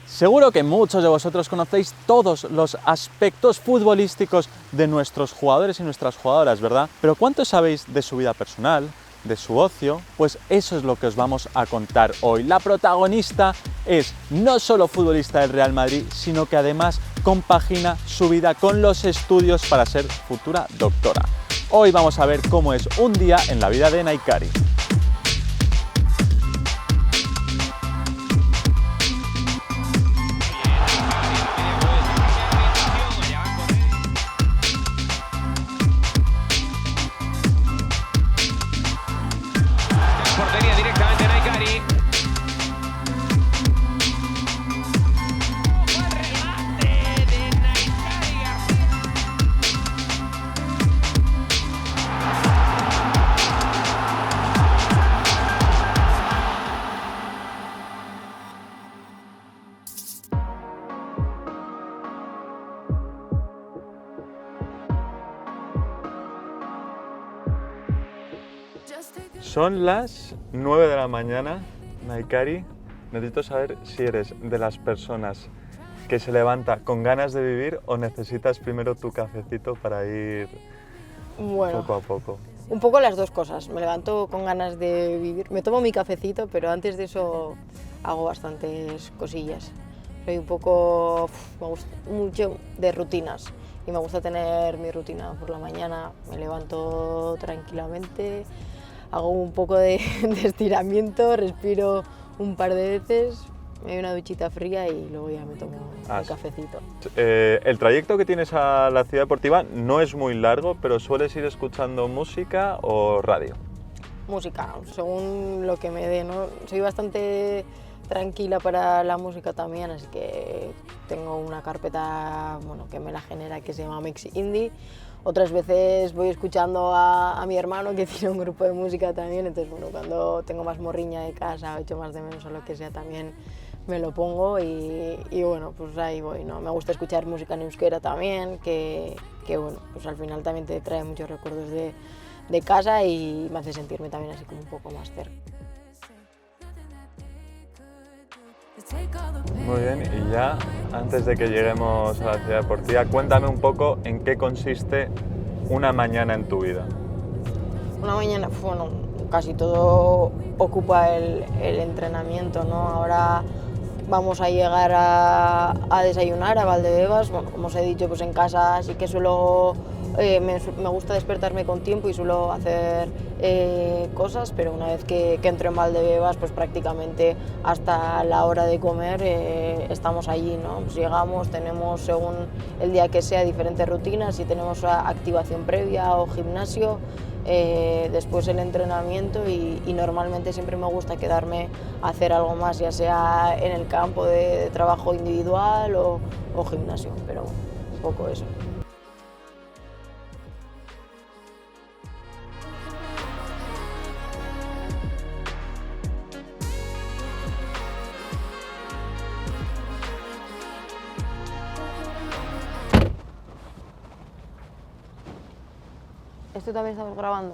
Seguro que muchos de vosotros conocéis todos los aspectos futbolísticos de nuestros jugadores y nuestras jugadoras, ¿verdad? Pero ¿cuánto sabéis de su vida personal, de su ocio? Pues eso es lo que os vamos a contar hoy. La protagonista es no solo futbolista del Real Madrid, sino que además compagina su vida con los estudios para ser futura doctora. Hoy vamos a ver cómo es un día en la vida de Naikari. Portería directamente Naikari. Son las 9 de la mañana, Naikari. Necesito saber si eres de las personas que se levanta con ganas de vivir o necesitas primero tu cafecito para ir poco a poco. Un poco las dos cosas. Me levanto con ganas de vivir. Me tomo mi cafecito, pero antes de eso hago bastantes cosillas. Soy un poco... me gusta mucho de rutinas y me gusta tener mi rutina por la mañana. Me levanto tranquilamente, hago un poco de estiramiento, respiro un par de veces, me doy una duchita fría y luego ya me tomo mi cafecito. El trayecto que tienes a la ciudad deportiva no es muy largo, pero ¿sueles ir escuchando música o radio? Música, según lo que me dé, ¿no? Soy bastante tranquila para la música también, así que tengo una carpeta que me la genera que se llama Mix Indie. Otras veces voy escuchando a mi hermano que tiene un grupo de música también, entonces cuando tengo más morriña de casa o echo más de menos o lo que sea también me lo pongo y pues ahí voy, ¿no? Me gusta escuchar música en euskera también, que pues al final también te trae muchos recuerdos de casa y me hace sentirme también así como un poco más cerca. Muy bien, y ya antes de que lleguemos a la ciudad deportiva, cuéntame un poco en qué consiste una mañana en tu vida. Una mañana, casi todo ocupa el entrenamiento, ¿no? Ahora vamos a llegar a desayunar a Valdebebas. Como os he dicho, pues en casa sí que me gusta despertarme con tiempo y suelo hacer cosas, pero una vez que entro en Valdebebas, pues prácticamente hasta la hora de comer estamos allí, ¿no? Pues llegamos, tenemos según el día que sea diferentes rutinas, si tenemos activación previa o gimnasio, después el entrenamiento y normalmente siempre me gusta quedarme a hacer algo más, ya sea en el campo de trabajo individual o gimnasio, pero un poco eso. ¿Esto también estamos grabando?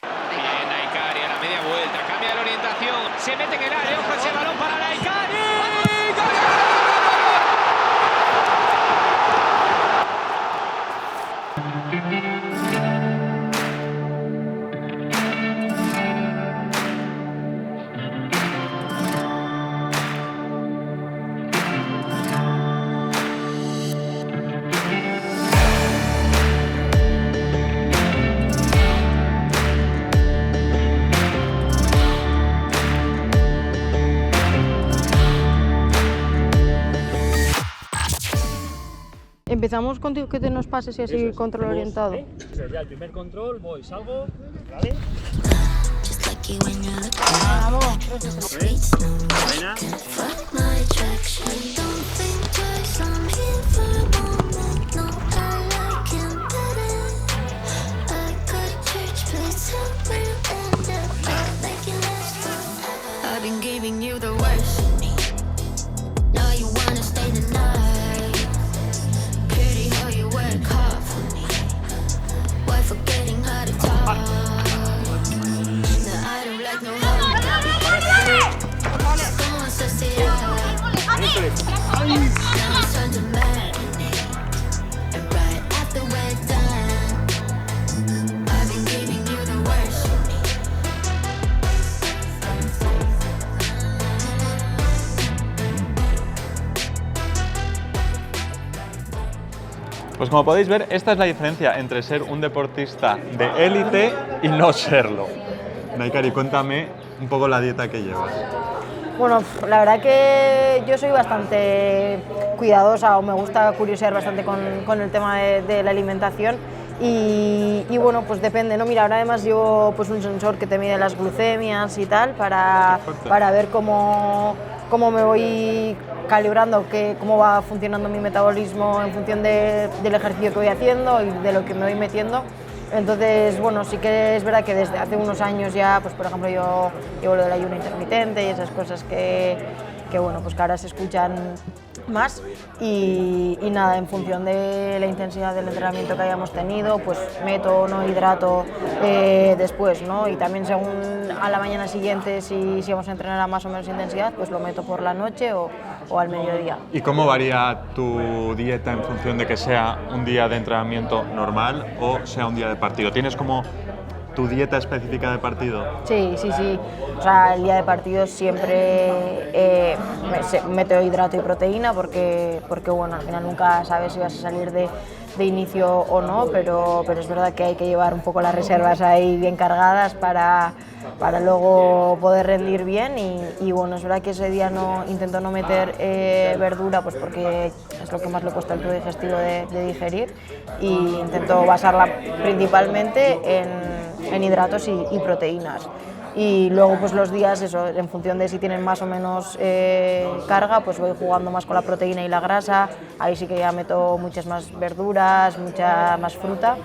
Bien, Naikari a la media vuelta, cambia de orientación, se mete en el área, ojo ese balón para Naikari. Empezamos contigo que te nos pases y así control orientado. Ya el primer control, voy, salgo, ¿vale? Vamos. Buena. I've been giving you the worst. Now you wanna stay the night. Pretty how you work hard for me. Why forgetting how to talk? Now I don't like no harm. Come on, suss it out. Now it's on demand. And right after we're done, I've been giving you the worst. Pues como podéis ver, esta es la diferencia entre ser un deportista de élite y no serlo. Naikari, cuéntame un poco la dieta que llevas. Bueno, la verdad que yo soy bastante cuidadosa o me gusta curiosear bastante con el tema de la alimentación y bueno, pues depende, ¿no? Mira, ahora además llevo pues un sensor que te mide las glucemias y tal para ver cómo me voy calibrando, cómo va funcionando mi metabolismo en función del ejercicio que voy haciendo y de lo que me voy metiendo. Entonces, bueno, sí que es verdad que desde hace unos años ya, pues por ejemplo, yo llevo lo del ayuno intermitente y esas cosas que bueno, pues que ahora se escuchan más y nada, en función de la intensidad del entrenamiento que hayamos tenido, pues meto o no hidrato después, ¿no? Y también según a la mañana siguiente, si vamos a entrenar a más o menos intensidad, pues lo meto por la noche o al mediodía. ¿Y cómo varía tu dieta en función de que sea un día de entrenamiento normal o sea un día de partido? ¿Tienes como tu dieta específica de partido? Sí. O sea, el día de partido siempre meto hidrato y proteína porque bueno, al final nunca sabes si vas a salir de inicio o no, pero es verdad que hay que llevar un poco las reservas ahí bien cargadas para luego poder rendir bien y bueno, es verdad que ese día intento no meter verdura pues porque es lo que más le cuesta al tubo digestivo de digerir y intento basarla principalmente en hidratos y proteínas. Y luego pues los días, eso, en función de si tienen más o menos carga, pues voy jugando más con la proteína y la grasa, ahí sí que ya meto muchas más verduras, mucha más fruta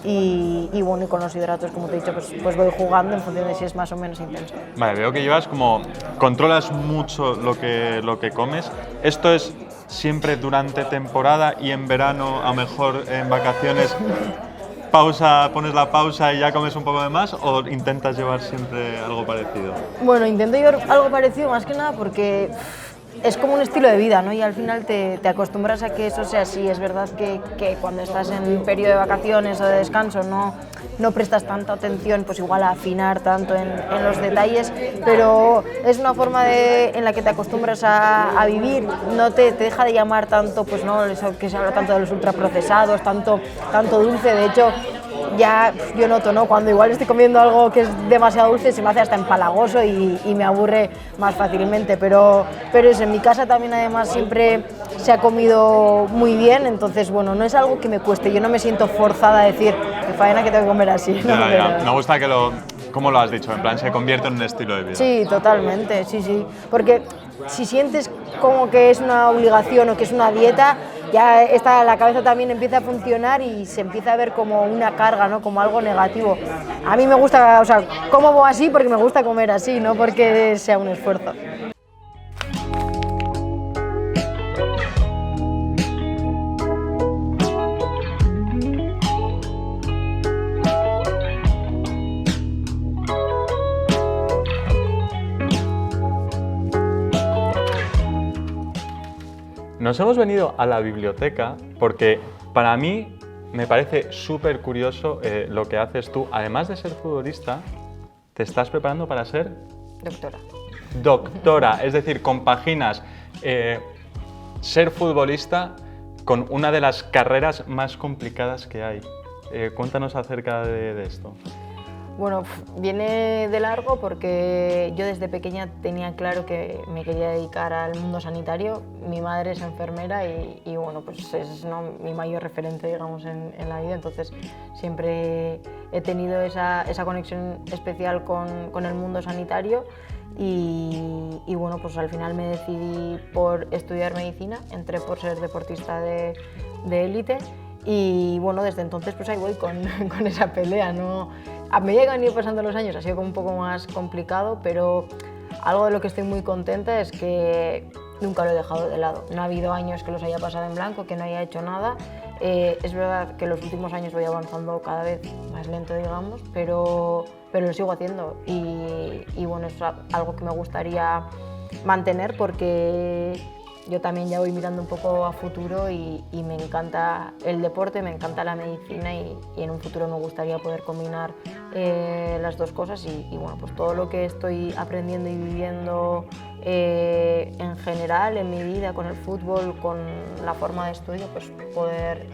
y bueno, y con los hidratos, como te he dicho, pues voy jugando en función de si es más o menos intenso. Vale, veo que llevas como, controlas mucho lo que comes. ¿Esto es siempre durante temporada y en verano, a lo mejor en vacaciones, pones la pausa y ya comes un poco de más o intentas llevar siempre algo parecido? Bueno, intento llevar algo parecido más que nada porque es como un estilo de vida, ¿no? Y al final te acostumbras a que eso sea así. Es verdad que cuando estás en periodo de vacaciones o de descanso no prestas tanta atención, pues igual a afinar tanto en los detalles, pero es una forma en la que te acostumbras a vivir, no te deja de llamar tanto, pues no, eso que se habla tanto de los ultraprocesados, tanto dulce. De hecho, ya yo noto, ¿no? Cuando igual estoy comiendo algo que es demasiado dulce se me hace hasta empalagoso y me aburre más fácilmente, pero eso, en mi casa también además siempre se ha comido muy bien, entonces bueno, no es algo que me cueste, yo no me siento forzada a decir que faena que tengo que comer así. ¿No? Ya. Me gusta ¿cómo lo has dicho? En plan, se convierte en un estilo de vida. Sí, totalmente, sí, porque si sientes como que es una obligación o que es una dieta, ya la cabeza también empieza a funcionar y se empieza a ver como una carga, ¿no? Como algo negativo. A mí me gusta, o sea, como así porque me gusta comer así, no porque sea un esfuerzo. Nos hemos venido a la biblioteca porque para mí me parece súper curioso lo que haces tú. Además de ser futbolista, te estás preparando para ser doctora, es decir, compaginas ser futbolista con una de las carreras más complicadas que hay. Cuéntanos acerca de esto. Bueno, viene de largo porque yo desde pequeña tenía claro que me quería dedicar al mundo sanitario. Mi madre es enfermera y bueno, pues es mi mayor referente, digamos, en la vida. Entonces siempre he tenido esa conexión especial con el mundo sanitario y bueno, pues al final me decidí por estudiar medicina, entré por ser deportista de élite y bueno, desde entonces pues ahí voy con esa pelea, ¿no? A medida que han ido pasando los años ha sido como un poco más complicado, pero algo de lo que estoy muy contenta es que nunca lo he dejado de lado. No ha habido años que los haya pasado en blanco, que no haya hecho nada. Es verdad que en los últimos años voy avanzando cada vez más lento, digamos, pero lo sigo haciendo y bueno, es algo que me gustaría mantener porque yo también ya voy mirando un poco a futuro y me encanta el deporte, me encanta la medicina y en un futuro me gustaría poder combinar las dos cosas y bueno, pues todo lo que estoy aprendiendo y viviendo en general en mi vida con el fútbol, con la forma de estudio, pues poder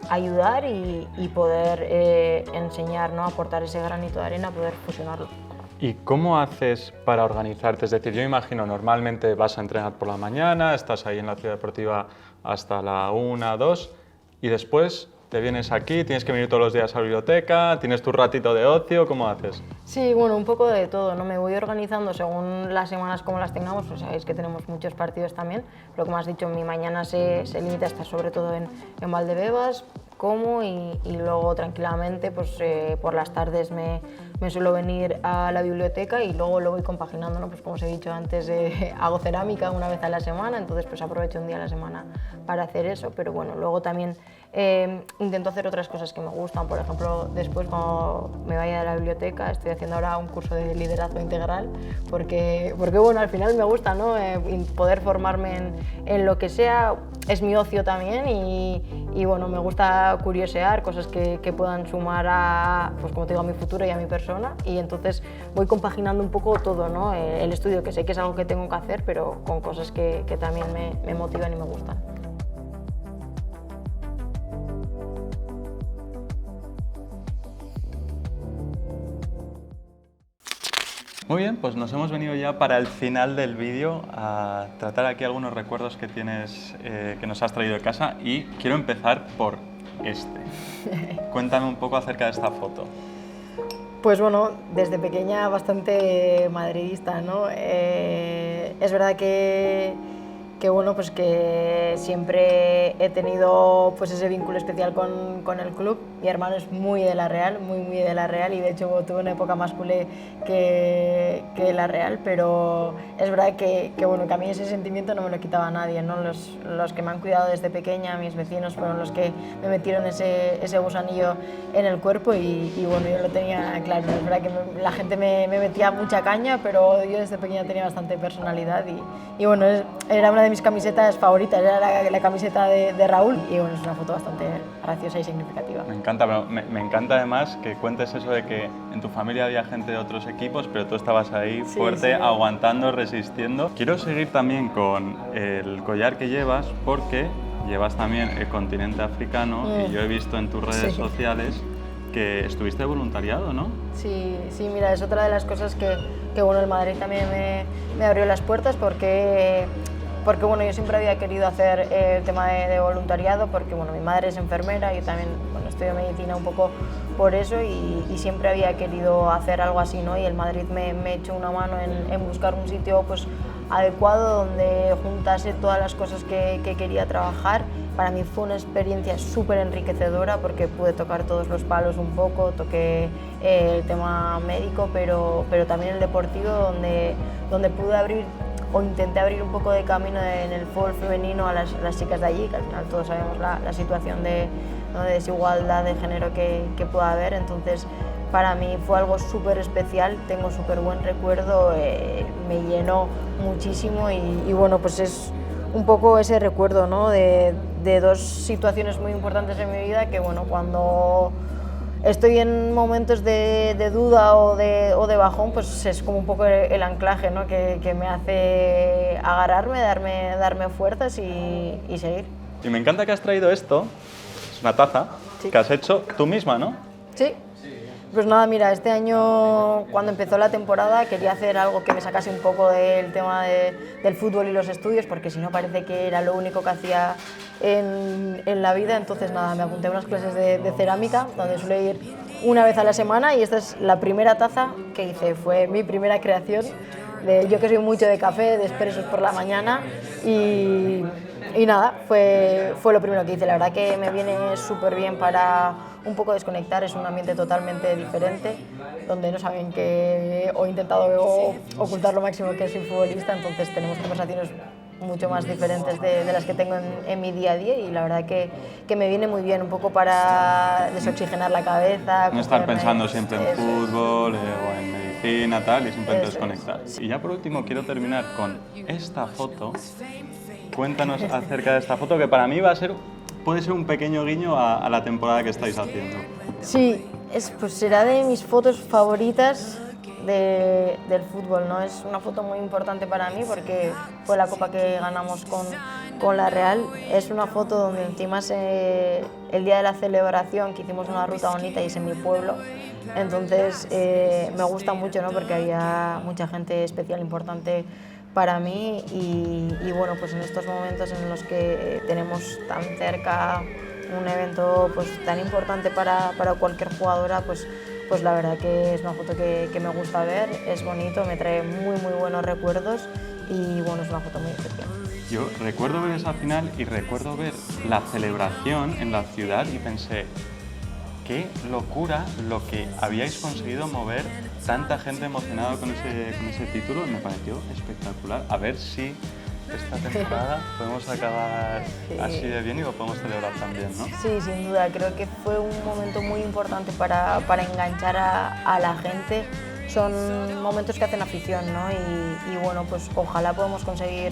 ayudar y poder enseñar, ¿no? Aportar ese granito de arena, poder fusionarlo. ¿Y cómo haces para organizarte? Es decir, yo imagino, normalmente vas a entrenar por la mañana, estás ahí en la ciudad deportiva hasta la 1, 2 y después te vienes aquí, tienes que venir todos los días a la biblioteca, tienes tu ratito de ocio, ¿cómo haces? Sí, bueno, un poco de todo, ¿no? Me voy organizando según las semanas como las tengamos, pues sabéis que tenemos muchos partidos también, pero como has dicho, mi mañana se limita a estar sobre todo en Valdebebas, como y luego tranquilamente pues por las tardes me suelo venir a la biblioteca y luego lo voy compaginando, ¿no? Pues como os he dicho antes, hago cerámica una vez a la semana, entonces pues aprovecho un día a la semana para hacer eso, pero bueno, luego también intento hacer otras cosas que me gustan, por ejemplo, después cuando me vaya a la biblioteca estoy haciendo ahora un curso de liderazgo integral porque bueno, al final me gusta, ¿no? Poder formarme en lo que sea, es mi ocio también y bueno, me gusta curiosear cosas que puedan sumar a, pues como te digo, a mi futuro y a mi persona y entonces voy compaginando un poco todo, ¿no? El estudio, que sé que es algo que tengo que hacer, pero con cosas que también me motivan y me gustan. Muy bien, pues nos hemos venido ya para el final del vídeo a tratar aquí algunos recuerdos que tienes, que nos has traído de casa y quiero empezar por este. Cuéntame un poco acerca de esta foto. Pues bueno, desde pequeña bastante madridista, ¿no? Es verdad que bueno, pues que siempre he tenido pues ese vínculo especial con el club. Mi hermano es muy de la Real, muy de la Real y de hecho tuve una época más culé que la Real, pero es verdad que bueno, que a mí ese sentimiento no me lo quitaba nadie, ¿no? Los que me han cuidado desde pequeña, mis vecinos, fueron los que me metieron ese gusanillo en el cuerpo y bueno, yo lo tenía claro. Es verdad que la gente me metía mucha caña, pero yo desde pequeña tenía bastante personalidad y bueno, era una de mis camisetas favoritas, era la camiseta de Raúl y bueno, es una foto bastante graciosa y significativa. Me encanta, pero me encanta además que cuentes eso de que en tu familia había gente de otros equipos, pero tú estabas ahí fuerte, sí. Aguantando, resistiendo. Quiero seguir también con el collar que llevas porque llevas también el continente africano y yo he visto en tus redes sociales que estuviste de voluntariado, ¿no? Sí, mira, es otra de las cosas que bueno, el Madrid también me abrió las puertas porque bueno, yo siempre había querido hacer el tema de voluntariado porque bueno, mi madre es enfermera, yo también bueno, estudio medicina un poco por eso y siempre había querido hacer algo así, ¿no? Y el Madrid me echó una mano en buscar un sitio pues, adecuado donde juntase todas las cosas que quería trabajar. Para mí fue una experiencia súper enriquecedora porque pude tocar todos los palos un poco, toqué el tema médico, pero también el deportivo donde pude abrir o intenté abrir un poco de camino en el fútbol femenino a las chicas de allí, que al final todos sabemos la situación de desigualdad de género que pueda haber, entonces para mí fue algo súper especial, tengo súper buen recuerdo, me llenó muchísimo y bueno, pues es un poco ese recuerdo, ¿no? de dos situaciones muy importantes en mi vida que bueno, cuando estoy en momentos de duda o de bajón, pues es como un poco el anclaje, ¿no? que me hace agarrarme, darme fuerzas y seguir. Y me encanta que has traído esto, es una taza que has hecho tú misma, ¿no? Sí. Pues nada, mira, este año cuando empezó la temporada quería hacer algo que me sacase un poco del tema del fútbol y los estudios, porque si no parece que era lo único que hacía en la vida, entonces nada, me apunté a unas clases de cerámica, donde suelo ir una vez a la semana y esta es la primera taza que hice, fue mi primera creación, yo que soy mucho de café, de expresos por la mañana y nada, fue lo primero que hice, la verdad que me viene súper bien para un poco desconectar, es un ambiente totalmente diferente, donde no saben que he intentado ocultar lo máximo que soy futbolista, entonces tenemos conversaciones mucho más diferentes de las que tengo en mi día a día y la verdad que me viene muy bien un poco para desoxigenar la cabeza. No estar pensando siempre en fútbol o en medicina. piscina, tal, y simplemente Eso es. desconectar. Y ya por último quiero terminar con esta foto. Cuéntanos acerca de esta foto, que para mí puede ser un pequeño guiño a la temporada que estáis haciendo. Sí, pues será de mis fotos favoritas del fútbol, ¿no? Es una foto muy importante para mí porque fue la copa que ganamos con la Real. Es una foto donde encima el día de la celebración, que hicimos una ruta bonita y es en mi pueblo, entonces me gusta mucho, ¿no? Porque había mucha gente especial, importante para mí y bueno, pues en estos momentos en los que tenemos tan cerca un evento pues tan importante para cualquier jugadora, pues la verdad que es una foto que me gusta ver, es bonito, me trae muy buenos recuerdos y bueno, es una foto muy especial. Yo recuerdo ver esa final y recuerdo ver la celebración en la ciudad y pensé, qué locura lo que habíais conseguido mover tanta gente emocionada con ese título, me pareció espectacular. A ver si esta temporada podemos acabar así de bien y lo podemos celebrar también, ¿no? Sí, sin duda, creo que fue un momento muy importante para enganchar a la gente. Son momentos que hacen afición, ¿no? Y bueno, pues ojalá podamos conseguir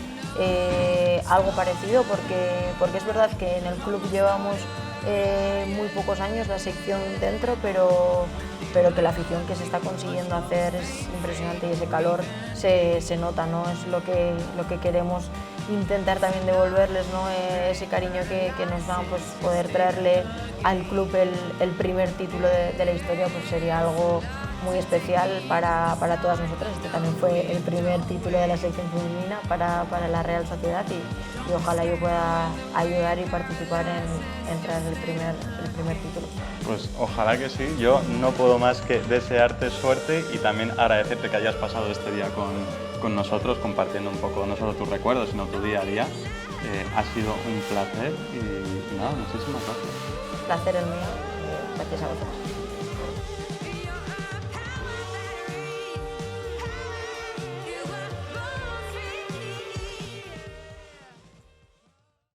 algo parecido porque es verdad que en el club llevamos muy pocos años la sección dentro, pero que la afición que se está consiguiendo hacer es impresionante y ese calor se nota, ¿no? Es lo que queremos intentar también devolverles, ¿no? Ese cariño que nos dan, pues poder traerle al club el primer título de la historia, pues sería algo muy especial para todas nosotras. Este también fue el primer título de la sección femenina para la Real Sociedad y ojalá yo pueda ayudar y participar en traer el primer título. Pues ojalá que sí. Yo no puedo más que desearte suerte y también agradecerte que hayas pasado este día con nosotros, compartiendo un poco no solo tus recuerdos, sino tu día a día. Ha sido un placer y nada, muchísimas gracias. Placer el mío, gracias a vosotros.